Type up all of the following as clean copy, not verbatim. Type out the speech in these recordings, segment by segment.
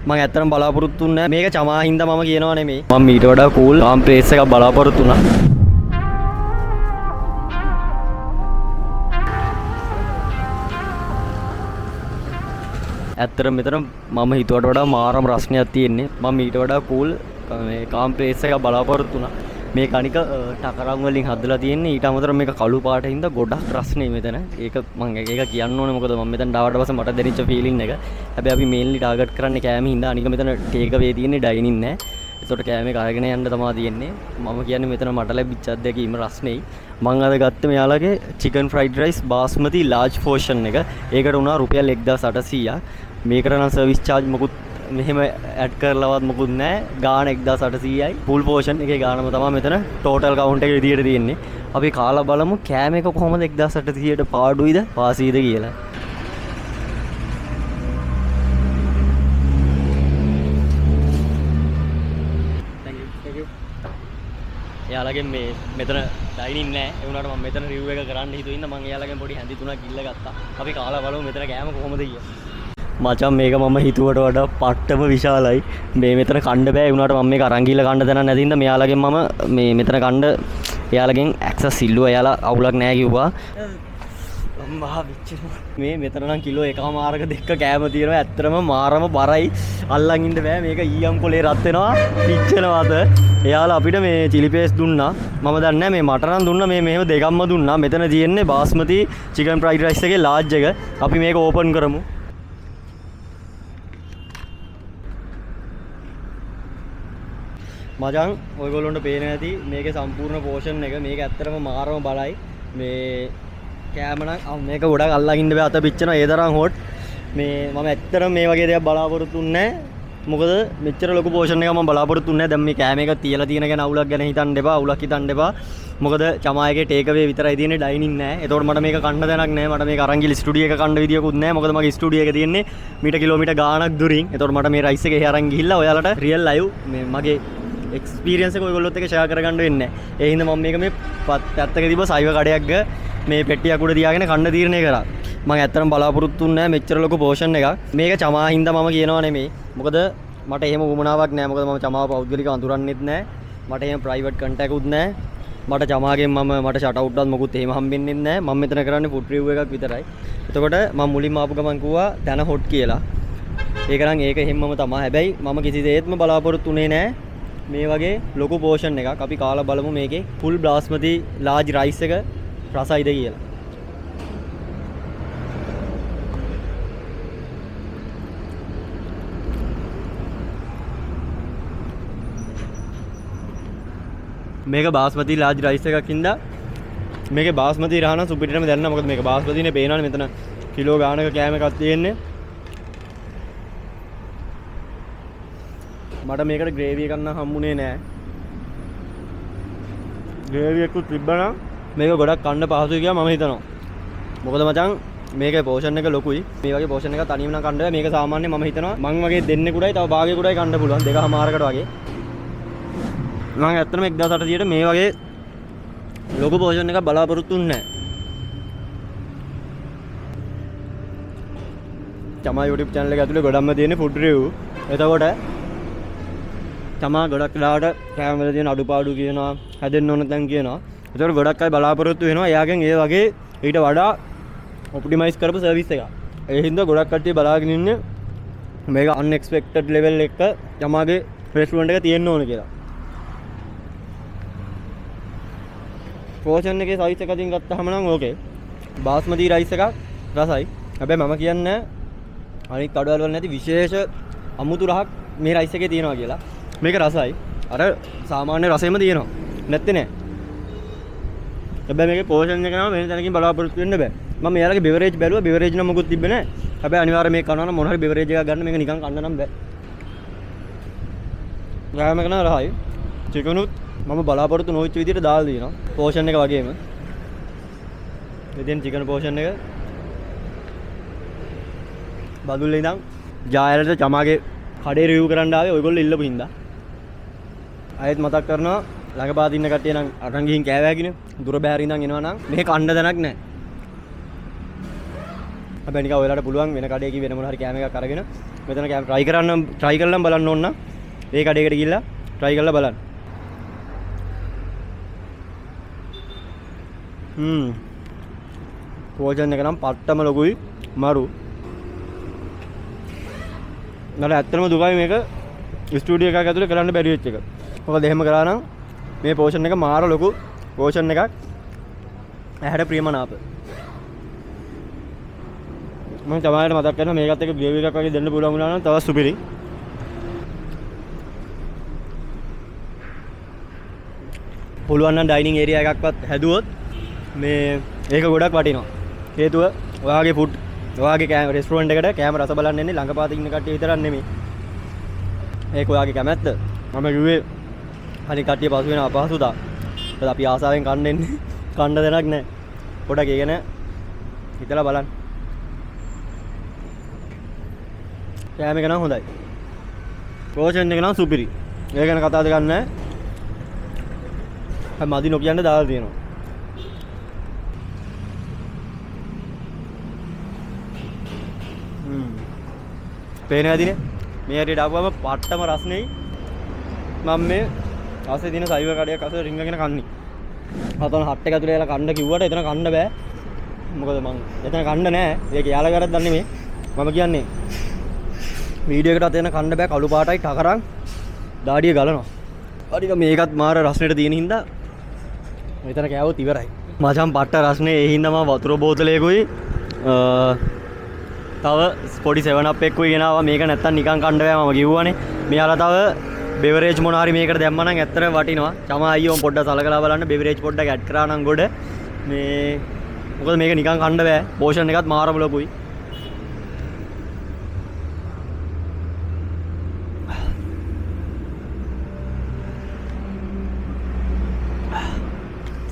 මම ඇත්තටම බලාපොරොත්තු වෙන්නේ නැහැ. මේක චමා හින්දා මම කියනවා නෙමෙයි. මම ඊට වඩා කූල් කාම් ප්ලේස් එකක් බලාපොරොත්තු වුණා. ඇත්තටම මෙතන මම හිතුවට වඩා මාරම රස්නයක් තියෙන්නේ. මම ඊට වඩා කූල් මේ කාම් ප්ලේස් එකක් බලාපොරොත්තු වුණා. මේ කණික ටකරම් වලින් හදලා තියෙන්නේ. ඊට අමතරව මේක කළු පාටින් හින්දා ගොඩක් රස්නේ මෙතන. ඒක මම ඒක කියන්න ඕනේ මොකද මම මෙතන ආවට පස්සේ මට දැනෙච්ච ෆීලිං එක. හැබැයි අපි මේන්ලි ටාගට් කරන්නේ කෑම හින්දා. අනික මෙතන ටේක් අවේ තියෙන්නේ ඩයිනින් නෑ. ඒකට කෑම එක අරගෙන යන්න තමයි තියෙන්නේ. මම කියන්නේ මෙතන මට ලැබිච්ච අත්දැකීම රස්නේ. මම අද ගත්තේ මෙයාලගේ chicken fried rice basmati large portion එක. ඒකට උනා රුපියල් 1800ක්. මේකට නම් සර්විස් charge මොකුත් මෙහෙම ඇඩ් කරලවත් මොකුත් නැහැ. ගාන 1800යි. ෆුල් පෝෂන් එකේ ගානම තමයි මෙතන ටෝටල් කවුන්ට් එකේ විදියට තියෙන්නේ. අපි කාලා බලමු කෑම එක කොහොමද 1800ට පාඩුයිද පාසීද කියලා. එයාලගෙන් මේ මෙතන ඩයිනින් නැහැ. ඒ වුණාට මම මෙතන රිව්යු එක කරන්න හිතුවේ ඉන්න මම එයාලගෙන් පොඩි හැඳි තුනක් ගිල්ල ගත්තා. අපි කාලා බලමු මෙතන කෑම කොහොමද කියලා. මචං මේක මම හිතුවට වඩා පට්ටම විශාලයි. මේ මෙතන කන්න බෑ. ඒ වුණාට මම මේක අරන් ගිහලා කන්න දැනක් නැති හින්දා මෙයාලගෙන් මම මේ මෙතන කන්න එයාලගෙන් ඇක්සස් ඉල්ලුවා. එයාලා අවුලක් නැහැ කිව්වා. අම්මා විච්චි මේ මෙතන නම් කිලෝ 1.5ක දෙක කෑම තියෙනවා. ඇත්තටම මාරම බරයි. අල්ලන් ඉන්න බෑ. මේක ඊයම් කොලේ රත් වෙනවා. පිච්චෙනවාද. එයාලා අපිට මේ චිලි පේස්ට් දුන්නා. මම දන්නේ නැහැ මේ මට නම් දුන්නා මේ මෙහෙම දෙකක්ම දුන්නා. මෙතන තියෙන්නේ බාස්මති චිකන් ෆ්‍රයිඩ් රයිස් එකේ ලාර්ජ් එක. අපි මේක ඕපන් කරමු. මචං ඔයගොල්ලොන්ට පේන්නේ නැති මේකේ සම්පූර්ණ පෝෂන් එක. මේක ඇත්තටම මාරම බලයි. මේ කෑම නම් මේක ගොඩක් අල්ලන් ඉන්න බෑ. අත පිච්චෙනවා ඒ තරම් හොට්. මේ මම ඇත්තටම මේ වගේ දෙයක් බලාපොරොත්තු වෙන්නේ නැහැ. මොකද මෙච්චර ලොකු පෝෂන් එකක් මම බලාපොරොත්තු වෙන්නේ නැහැ. දැන් මේ කෑම එක තියලා තියෙන ගැන අවුලක් ගැන හිතන්න එපා. අවුලක් හිතන්න එපා. මොකද චමායගේ ටේක් අවේ විතරයි තියෙන්නේ ඩයිනින් නැහැ. ඒතකොට මට මේක කන්න දැනක් නැහැ. මට මේක අරන් ගිහලා ස්ටුඩියෝ එක කන්න විදියකුත් නැහැ. මොකද මගේ ස්ටුඩියෝ එක තියෙන්නේ මීටර් කිලෝමීටර් ගාණක් දුරින්. ඒතකොට මට මේ රයිස් එක එහේ අරන් ගිහිල්ලා ඔයාලට රියල් ලයිව් මේ මගේ එක්ස්පීරියන්ස් එක ඔයගොල්ලොත් එක්ක ෂෙයා කරගන්න වෙන්නේ නැහැ. ඒ හින්දා මම මේක මේ පැත්තක තිබ්බ සයිව කඩයක් මේ පෙට්ටියක් උඩ තියාගෙන කන්න තීරණය කරා. මම ඇත්තටම බලාපොරොත්තු වෙන්නේ නැහැ මෙච්චර ලොකු පෝෂන් එකක්. මේක චමා හින්දා මම කියනවා නෙමෙයි. මොකද මට එහෙම වුමනාවක් නැහැ. මොකද මම චමාව පෞද්ගලිකව අඳුරන්නෙත් නැහැ. මට එහෙම ප්‍රයිවට් කන්ටැක්ට් උත් නැහැ. මට චමාගෙන් මට ෂට් අවුට්වත් මොකුත් එහෙම හම්බෙන්නේ නැහැ. මම මෙතන කරන්නේ ෆුඩ් රිව්යු එකක් විතරයි. එතකොට මම මුලින්ම ආපු ගමන් කිව්වා දැන හොට් කියලා. ඒක නම් ඒක හැමම තමයි. හැබැයි මම කිසිසේත්ම බලාපොරොත්තු වෙන්නේ නැහැ මේ වගේ ලොකු පෝෂන් එකක්. අපි කාලා බලමු මේකේ ෆුල් බාස්මති ලාර්ජ් රයිස් එක රසයිද කියලා. මේක බාස්මති ලාර්ජ් රයිස් එකක් හින්දා මේකේ බාස්මති රහන සුපිරිටම දැනනවා. මොකද මේක බාස්මතිනේ පේනවනේ මෙතන කිලෝ ගානක කෑම එකක් තියෙන්නේ. මට මේකට ග්‍රේවි එකක් නම් හම්බුනේ නෑ. ග්‍රේවි එකක් තිබ්බනම් මේක ගොඩක් කන්න පහසුයි කියලා මම හිතනවා. මොකද මචං මේකේ පෝෂන් එක ලොකුයි. මේ වගේ පෝෂන් එකක් තනියම නම් කන්න බෑ. මේක සාමාන්‍ය මම හිතනවා මං වගේ දෙන්නෙකුටයි තව භාගයකටයි කන්න පුළුවන්. දෙකමාරකට වගේ. මම ඇත්තටම 1800ට මේ වගේ ලොකු පෝෂන් එකක් බලාපොරොත්තු වෙන්නේ නැහැ. චමා YouTube channel එක ඇතුලේ ගොඩක්ම තියෙන ෆුඩ් රිව්යු. එතකොට චමා ගොඩක් වෙලාවට කෑම වල තියෙන අඩුපාඩු කියනවා, හැදෙන්න ඕන තැන් කියනවා. ඒතකොට ගොඩක් අය බලාපොරොත්තු වෙනවා එයාගෙන් ඒ වගේ ඊට වඩා ඔප්ටිමයිස් කරපු සර්විස් එකක්. ඒ හින්දා ගොඩක් කට්ටිය බලාගෙන ඉන්නේ මේක අන්එක්ස්පෙක්ටඩ් ලෙවල් එක චමාගේ රෙස්ටුරන්ට් එක තියෙන්න ඕන කියලා. පෝෂන් එකේ සයිස් එක අතින් ගත්තාම නම් ඕකේ. බාස්මති රයිස් එකක් රසයි. හැබැයි මම කියන්නේ අනිත් කඩවල වල නැති විශේෂ අමුතු රහක් මේ රයිස් එකේ තියෙනවා කියලා. මේක රසයි. අර සාමාන්‍ය රසෙම තියෙනවා. නැත්තේ නෑ. හැබැයි මේකේ පෝෂන් එක නම් වෙන තැනකින් බලාපොරොත්තු වෙන්න බෑ. මම මෙයාලගේ බෙවරේජ් බැලුවා. බෙවරේජ් නම් මොකුත් තිබ්බේ නෑ. හැබැයි අනිවාර්යයෙන් මේක කනවා නම් මොන හරි බෙවරේජ් එකක් ගන්න. මේක නිකන් කන්න නම් බෑ. ගාම එක නම් රහයි. චිකනුත් මම බලාපොරොත්තු නොවිච්ච විදිහට දාලා දිනවා. පෝෂන් එක වගේම. ඉතින් චිකන් පෝෂන් එක බදුල්ලේ ඉඳන් ජායලට චමාගේ කඩේ රිව්යු කරන්න ආවේ ඔයගොල්ලෝ ඉල්ලපු හින්දා. ආයෙත් මතක් කරනවා ළඟපාත ඉන්න කට්ටිය නම් අරන් ගිහින් කෑවෑගිනේ. දුර බැහැර ඉඳන් එනවා නම් මේ කන්න දනක් නැහැ. හැබැයි නිකන් ඔයාලට පුළුවන් වෙන කඩේකින් වෙන මොන හරි කෑම එකක් අරගෙන මෙතන try කරලා බලන්න ඕන නම් ඒ කඩේකට ගිහිල්ලා try කරලා බලන්න. පෝෂන් එක නම් පට්ටම ලොකුයි මරු. මට ඇත්තටම දුකයි මේක ස්ටුඩියෝ එකක් ඇතුලේ කරන්න බැරි වෙච්ච එක. මොකද එහෙම කරා නම් මේ පෝෂන් එක මාර ලොකු පෝෂන් එකක්. ඇහැට ප්‍රියමනාප. මම තමයි මතක් කරනවා මේකත් එක ග්‍රේවි එකක් වගේ දෙන්න පුළුවන් වුණා නම් තවත් සුපිරි. පුළුවන් නම් ඩයිනින් ඒරියා එකක්වත් හැදුවොත් මේ ඒක ගොඩක් වටිනවා. හේතුව ඔයාගේ ෆුඩ් ඔයාගේ රෙස්ටුරන්ට් එකට කෑම රස බලන්න එන්නේ ළඟපාත ඉන්න කට්ටිය විතරක් නෙමෙයි. ඒක ඔයාගේ කැමැත්ත. මම කිව්වේ අනිත් කට්ටිය පසු වෙන අපහසුතා. ඒත් අපි ආසාවෙන් කන්න එන්නේ. කන්න දෙයක් නැහැ. පොඩක් ඒ ගැන හිතලා බලන්න. කෑම එක නම් හොඳයි. පෝෂන් එක නම් සුපිරි. ඒ ගැන කතා දෙකක් නැහැ. මදි නොකියන්න දාලා තියෙනවා. පේනවා දිනේ මේ හැටියට ආවම පට්ටම රස්නෙයි. මම මේ ආසේ දින සයිවර් කඩයක් අතර රින්ගගෙන කන්නේ. අතන හට් එක ඇතුලේ යලා කන්න කිව්වට එතන කන්න බෑ. මොකද මං එතන කන්න නෑ. ඒක යාලා කරක් දන්නේ මේ. මම කියන්නේ වීඩියෝ එකට අතන කන්න බෑ කළු පාටයි ටකරන් දාඩිය ගලනවා. හරිද මේකත් මාර රස්නෙට තියෙන හින්දා මෙතන කෑවොත් ඉවරයි. මචං පට්ට රස්නේ ඒ හින්දා මම වතුර බෝතලයකුයි තව පොඩි 7up එකකුයි ගෙනාවා. මේක නැත්තම් නිකන් කන්න බෑ මම කිව්වනේ. මෙයාලා තව බෙවරේජ් මොන හරි මේකට දැම්මා නම් ඇත්තටම වටිනවා. චමා අයියෝ පොඩ්ඩක් සලකලා බලන්න බෙවරේජ් පොඩ්ඩක් ඇඩ් කරා නම් ගොඩ මේ මොකද මේක නිකන් කන්න බෑ. පෝෂන් එකත් මාරම ලොකුයි.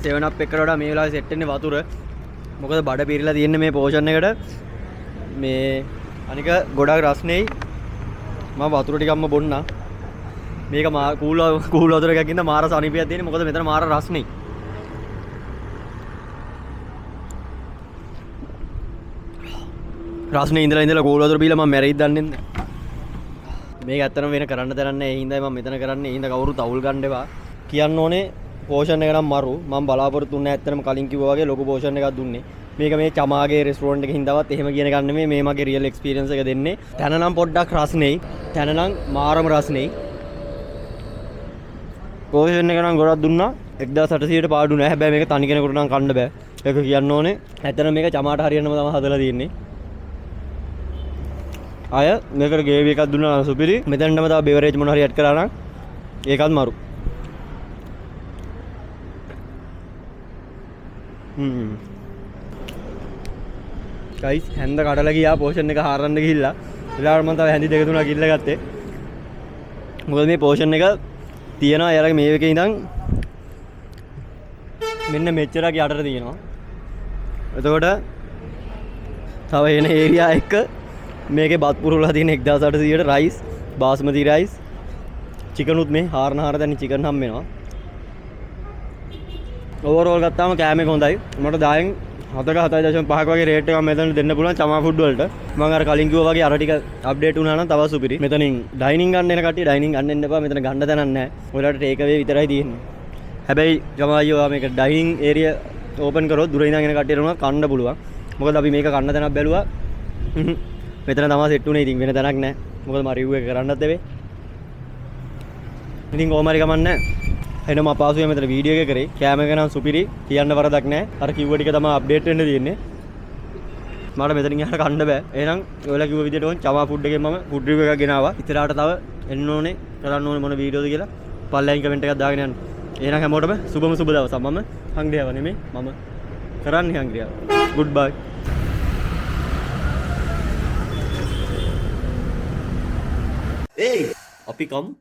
සෙවන් අප් එකට වඩා මේ වෙලාවේ සෙට් වෙන්නේ වතුර. මොකද බඩ පිරීලා තියෙන්නේ මේ පෝෂන් එකට. මේ අනික ගොඩක් රස්නෙයි. මම වතුර ටිකක්ම බොන්නා. මේක කූල් වතුර එකක් ඉඳන් මාර සනීපයක් තියෙන්නේ. මොකද මෙතන මාර රස්නෙයි. රස්නේ ඉඳලා කූල් වතුර බීලා මම මැරෙයිද දන්නේ නැහැ. මේක ඇත්තටම වෙන කරන්න දෙයක් නැහැ. ඒ හින්දායි මම මෙතන කරන්නේ. ඒ හින්දා කවුරුත් අවුල් ගන්න එපා. කියන්න ඕනේ පෝෂන් එක නම් මරු. මම බලාපොරොත්තු වෙන්නේ ඇත්තටම කලින් කිව්වා වගේ ලොකු පෝෂන් එකක් දුන්නේ. මේක මේ චමාගේ රෙස්ටුරන්ට් එකේ හින්දාවත් එහෙම කියන එක නෙමෙයි. මේ මගේ රියල් එක්ස්පීරියන්ස් එක දෙන්නේ. තන නම් පොඩ්ඩක් රස්නෙයි. තන නම් මාරම රස්නෙයි. පෝෂන් එක නම් ගොඩක් දුන්නා. 1800ට පාඩු නෑ. හැබැයි මේක තනි කෙනෙකුට නම් කන්න බෑ. ඒක කියන්න ඕනේ. ඇත්තටම මේක චමාට හරියන්නම තමයි හදලා තියෙන්නේ. අය මේකට ගේවි එකක් දුන්නා නම් සුපිරි. මෙතනටම තව බෙවරේජ් මොන හරි ඇඩ් කරා නම් ඒකත් මරු. ගයිස් හැන්ද කඩලා ගියා පෝෂන් එක හරන්න ගිහිල්ලා. ඊළඟට මම තව හැන්දි දෙක තුනක් ගිල්ල ගත්තේ. මොකද මේ පෝෂන් එක තියනවා යාරගේ මේ එකේ ඉඳන් මෙන්න මෙච්චරක් යටට තියෙනවා. එතකොට තව එන ඒරියා එක මේකේ බත් පුරවලා තියෙන 1800ට රයිස් බාස්මති රයිස් චිකන් උත් මේ හාරන හාර දැන් චිකන් හම් වෙනවා. ඕවරෝල් ගත්තාම කෑම එක හොඳයි. මට 10න් 7.5ක වගේ රේට් එකක් මෙතන දෙන්න පුළුවන් චමා ෆුඩ් වලට. මම අර කලින් කිව්වා වගේ අර ටික අප්ඩේට් වුණා නම් තව සුපිරි. මෙතනින් ඩයිනින් ගන්න එන කට්ටිය ඩයිනින් ගන්න එන්න එපා. මෙතන ගන්න තැනක් නැහැ. ඔයාලට ටේක් අවේ විතරයි තියෙන්නේ. හැබැයි චමා අයියෝ මේක ඩයිනින් ඒරියා ඕපන් කරොත් දුර ඉඳන් එන කට්ටියට උනත් කන්න පුළුවන්. මොකද අපි මේක කන්න තැනක් බැලුවා. මෙතන තමයි සෙට් උනේ. ඉතින් වෙන තැනක් නැහැ. මොකද මම රිව්යු එක කරන්නත් දෙවේ. ඉතින් කොහොම හරි ගමන් නැහැ. එනම අපහසුයි මෙතන වීඩියෝ එක කරේ. කැම එක නම් සුපිරි. කියන්න වරදක් නැහැ. අර කිව්ව ටික තමයි අප්ඩේට් වෙන්න තියෙන්නේ. මට මෙතනින් යහට කන්න බෑ. එහෙනම් ඔයාලා කිව්ව විදිහට ඕන චමා ෆුඩ් එකෙන් මම ෆුඩ් රිව්යු එකක් ගෙනාවා. ඉතරාට තව එන්න ඕනේ කරන්න ඕනේ මොන වීඩියෝද කියලා පල්ලෙන් කමෙන්ට් එකක් දාගෙන යන්න. එහෙනම් හැමෝටම සුබම සුබ දවසක්. මම හංග්‍රියාව නෙමෙයි. මම කරන්නේ හංග්‍රියාව. ගුඩ් බයි. Hey, අපි කමු.